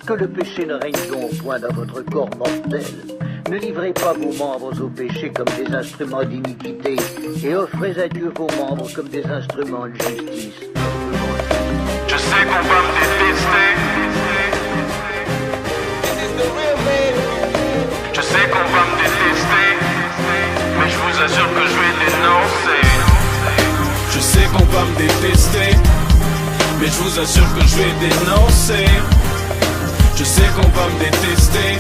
Que le péché ne règne donc point dans votre corps mortel. Ne livrez pas vos membres au péché comme des instruments d'iniquité, et offrez à Dieu vos membres comme des instruments de justice. Je sais qu'on va me détester. Je sais qu'on va me détester, mais je vous assure que je vais dénoncer. Je sais qu'on va me détester, mais je vous assure que je vais dénoncer. Je sais qu'on va me détester,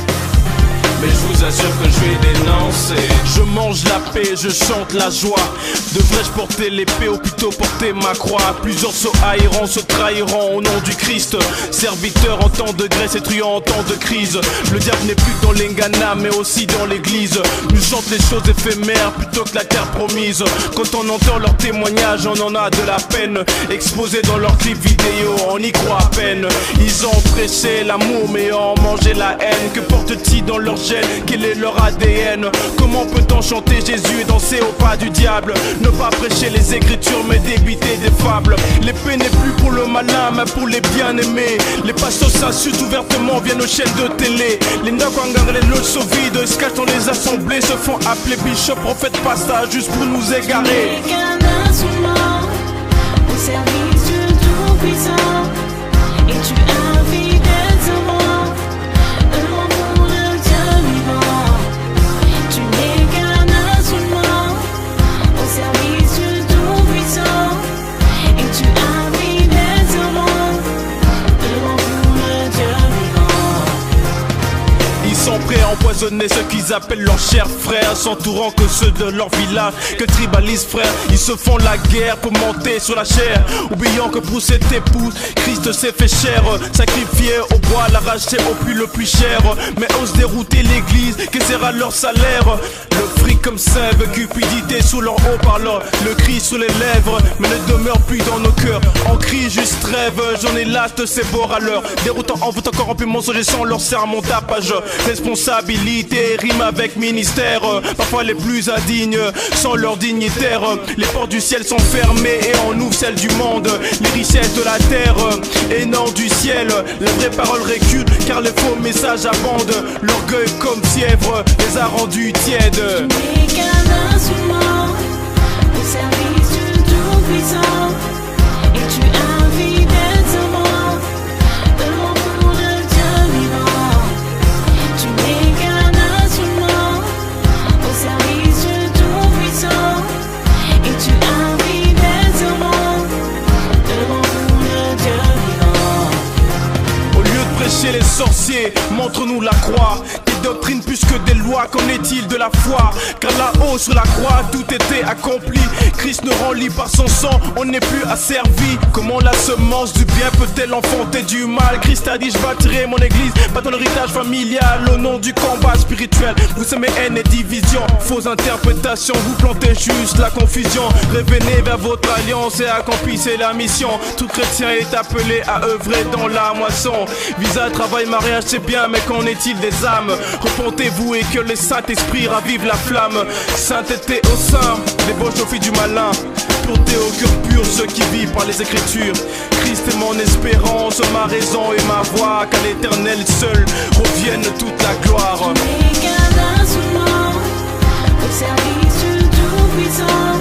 mais je vous assure que je vais dénoncer. Je mange la paix, je chante la joie. Devrais-je porter l'épée ou plutôt porter ma croix? Plusieurs se haïront, se trahiront au nom du Christ. Serviteur en temps de grâce et truand en temps de crise. Le diable n'est plus dans l'engana mais aussi dans l'église. Nous chantent les choses éphémères plutôt que la terre promise. Quand on entend leurs témoignages, on en a de la peine. Exposés dans leurs clips vidéo, on y croit à peine. Ils ont prêché l'amour mais ont mangé la haine. Que portent-ils dans leur gène? Quel est leur ADN? Comment peut-on chanter Jésus et danser au pas du diable? Ne pas prêcher les écritures mais débiter des fables. L'épée n'est plus pour le malin mais pour les bien-aimés. Les pasteurs s'insultent ouvertement, viennent aux chaînes de télé. Les Ndakwangang, les loges vides se cachent dans les assemblées. Se font appeler bishop, prophète, pasteur juste pour nous égarer. Tu n'es qu'un instrument au service du Tout-Puissant. Et tu invites des hommes heureux pour le Dieu vivant. Tu n'es qu'un instrument au service du Tout-Puissant. Et tu invites des hommes heureux pour le Dieu vivant. Ils sont prêts à empoisonner ceux qu'ils appellent leurs chers frères, s'entourant que ceux de leur village, que tribalisent frères. Ils se font la guerre pour monter sur la chair, oubliant que pour cette épouse, Christ s'est fait cher. Sacrifié au bois, l'arraché au puits le plus cher. Mais osent dérouter l'église, que sera leur salaire? Le fric comme sève, cupidité sous leur haut-parleur. Le cri sur les lèvres, mais ne demeure plus dans nos cœurs. On crie juste rêve, j'en ai las de ces beaux râleurs. Déroutant en voûtant corrompus mensonges sans leur serment tapage. Responsabilité rime avec ministère, parfois les plus indignes sans leur dignitaire. Les portes du ciel sont fermées et on ouvre celles du monde. Les richesses de la terre et non du ciel. La vraie parole recule car les faux messages abondent. L'orgueil comme fièvre les a rendus tièdes. Tu n'es qu'un instrument au service du Tout-Puissant. Et tu invites des hommes heureux pour le Dieu vivant. Tu n'es qu'un instrument au service du Tout-Puissant. Et tu invites des hommes heureux pour le Dieu vivant. Au lieu de prêcher les sorciers, montre-nous la croix. Des doctrines plus que des lois, qu'en est-il de la foi? Car là-haut sur la croix, tout était accompli. Christ nous rend par son sang, on n'est plus asservi. Comment la semence du bien peut-elle enfanter du mal? Christ a dit, je bâtirai mon église, pas dans l'héritage familial. Au nom du combat spirituel, vous semez haine et division. Fausse interprétation, vous plantez juste la confusion. Revenez vers votre alliance et accomplissez la mission. Tout chrétien est appelé à œuvrer dans la moisson. Visa, travail, mariage, c'est bien, mais qu'en est-il des âmes? Repentez-vous et que le Saint-Esprit ravive la flamme. Sainteté au sein, débauche aux filles du malin. Pureté au cœur pur, ceux qui vivent par les Écritures. Christ est mon espérance, ma raison et ma voix. Qu'à l'Éternel seul revienne toute la gloire. Tu n'es qu'un instrument au service du Tout-Puissant.